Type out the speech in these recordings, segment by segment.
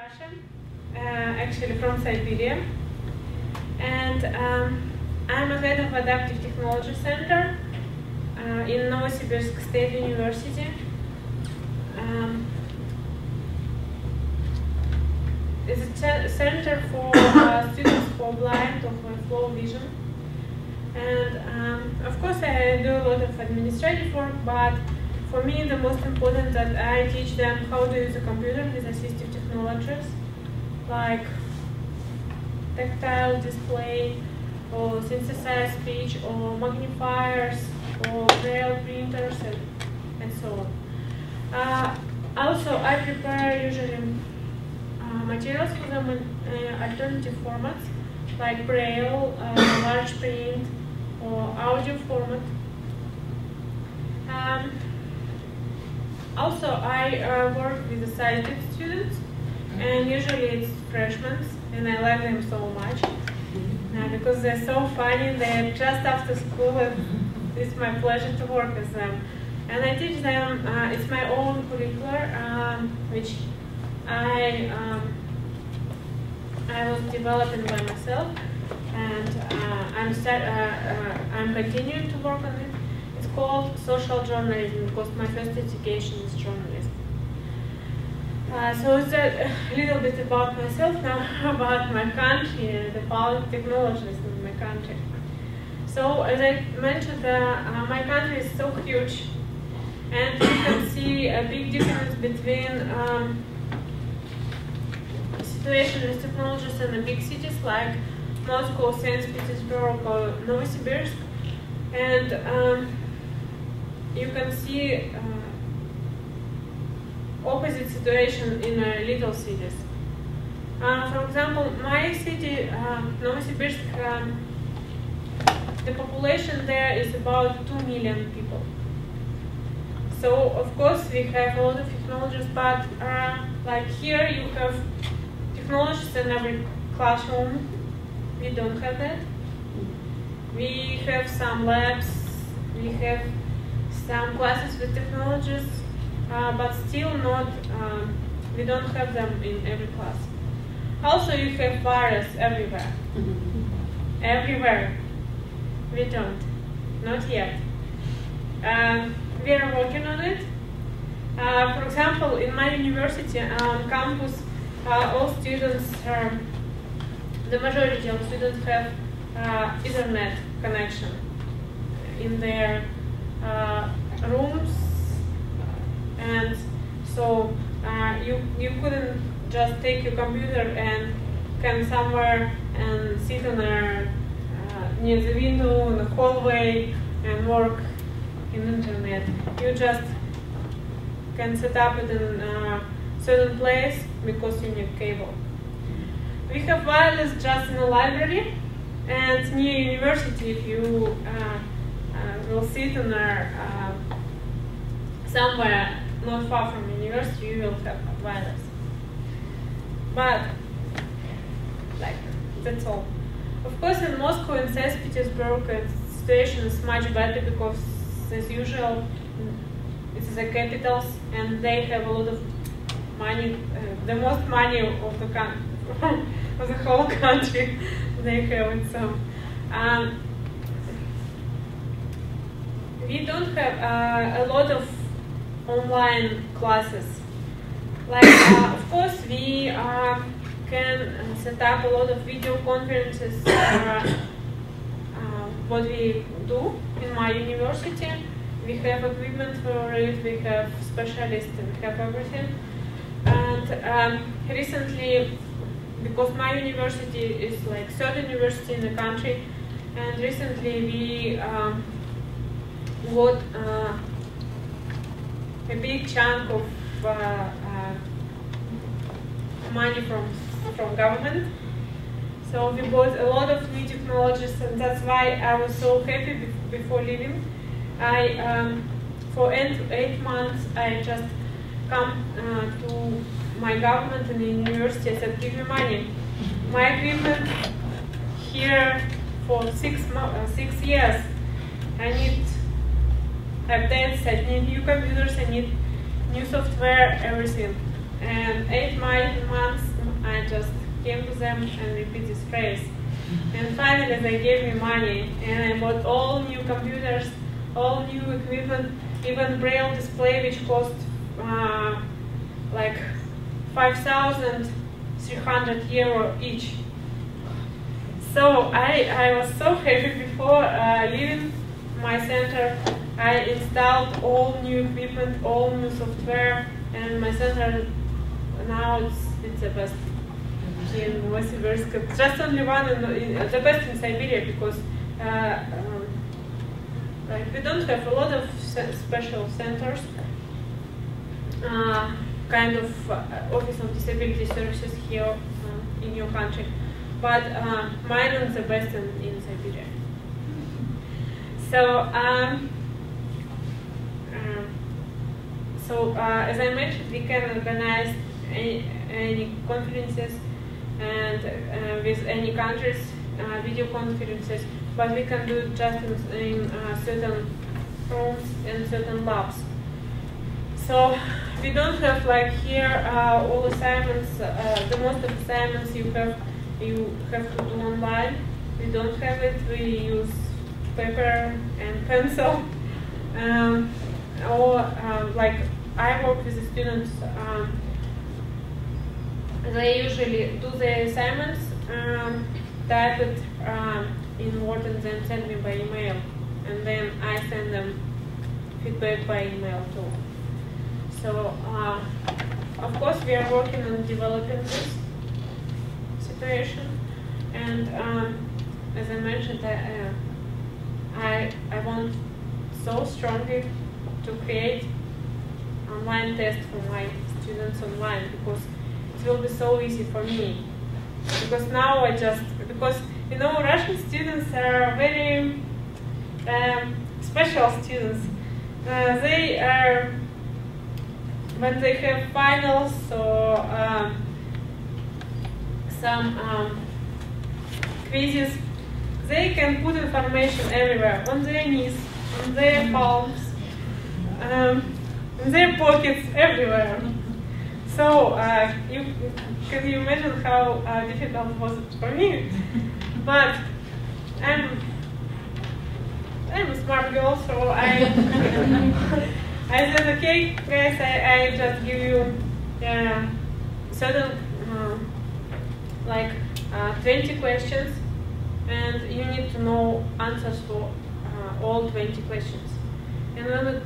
Russian, actually from Siberia, and I'm a head of Adaptive Technology Center in Novosibirsk State University. It's a center for students who are blind or with low vision. And of course I do a lot of administrative work, but for me the most important that I teach them how to use a computer with assistive technologies like tactile display or synthesized speech or magnifiers or braille printers and so on. Also I prepare usually materials for them in alternative formats like braille, large print or audio format. Also, I work with the sighted students, and usually it's freshmen, and I like them so much because they're so funny. They're just after school, and it's my pleasure to work with them. And I teach them. It's my own curriculum, which I was developing by myself, and I'm continuing to work on it. It's called social journalism because my first education is journalism. So it's a little bit about myself now, about my country and about technologies in my country. So as I mentioned, my country is so huge, and you can see a big difference between situation with technologies in the big cities like Moscow, St. Petersburg, or Novosibirsk, and you can see opposite situation in little cities. For example, my city, Novosibirsk, the population there is about 2 million people. So of course we have a lot of technologies, but like here you have technologies in every classroom. We don't have that. We have some labs, we have some classes with technologies, but still not, we don't have them in every class. Also you have virus everywhere. Everywhere. We don't. Not yet. We are working on it. For example, in my university on campus, all students, the majority of students have Ethernet connection in their rooms, and so you couldn't just take your computer and come somewhere and sit on near the window in the hallway and work in internet. You just can set up it in a certain place because you need cable. We have wireless just in the library, and near university, if you will sit in there somewhere not far from university, you will have wireless. But like that's all. Of course, in Moscow and St. Petersburg, the situation is much better because, as usual, it's the capitals, and they have a lot of money, the most money of the country. Of the whole country, they have it. So we don't have a lot of online classes. Like of course we can set up a lot of video conferences. What we do in my university, we have equipment for it, we have specialists, we have everything. And recently, because my university is like third university in the country, and recently we got a big chunk of money from government. So we bought a lot of new technologies, and that's why I was so happy before leaving. For 8 months I just come to my government and the university. I said, give me money. My equipment here for 6 years. I need updates, I need new computers, I need new software, everything. And 8 months I just came to them and repeat this phrase. And finally they gave me money, and I bought all new computers, all new equipment, even braille display, which cost like 5,300 euro each. So I was so happy before leaving my center. I installed all new equipment, all new software, and my center now it's the best in Novosibirsk. Just only one, the best in Siberia, because like we don't have a lot of special centers, kind of Office of Disability Services here in your country. But mine is the best in Siberia. So, as I mentioned, we can organize any conferences and with any countries, video conferences, but we can do it just in certain rooms and certain labs. So we don't have like here all assignments. The most of assignments you have to do online. We don't have it. We use paper and pencil. Or like I work with the students. They usually do the assignments, type it in Word, and then send me by email. And then I send them feedback by email too. So, of course, we are working on developing this situation. And as I mentioned, I want so strongly to create online test for my students online, because it will be so easy for me. Because now because you know, Russian students are very special students. They are, when they have finals or some quizzes, they can put information everywhere, on their knees, on their palms, in their pockets, everywhere. So can you imagine how difficult was it for me? But I'm a smart girl, so I said, okay, guys, I just give you certain like 20 questions, and you need to know answers for all 20 questions. And when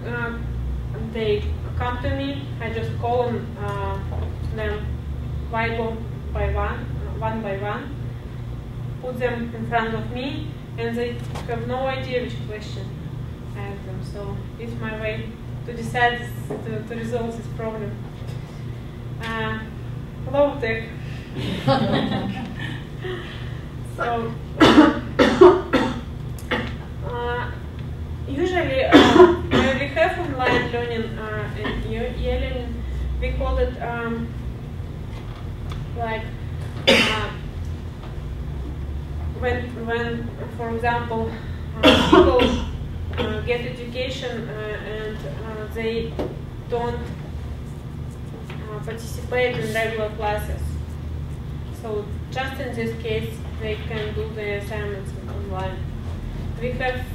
they come to me, I just call them by one by one, put them in front of me, and they have no idea which question I ask them. So it's my way to decide to resolve this problem. Low tech. So usually when we have online learning and e-learning, we call it like when for example people get education and they don't participate in regular classes. So just in this case, they can do the assignments online. We have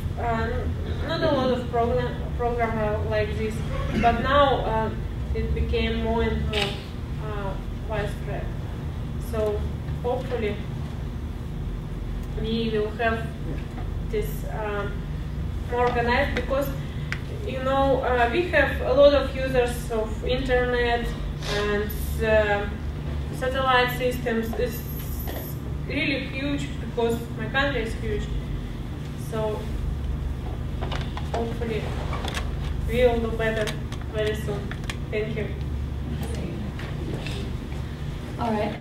not a lot of programmers like this, but now it became more and more widespread. So hopefully we will have this more organized, because you know we have a lot of users of internet and satellite systems. Is really huge, because my country is huge. So hopefully we will do better very soon. Thank you. All right.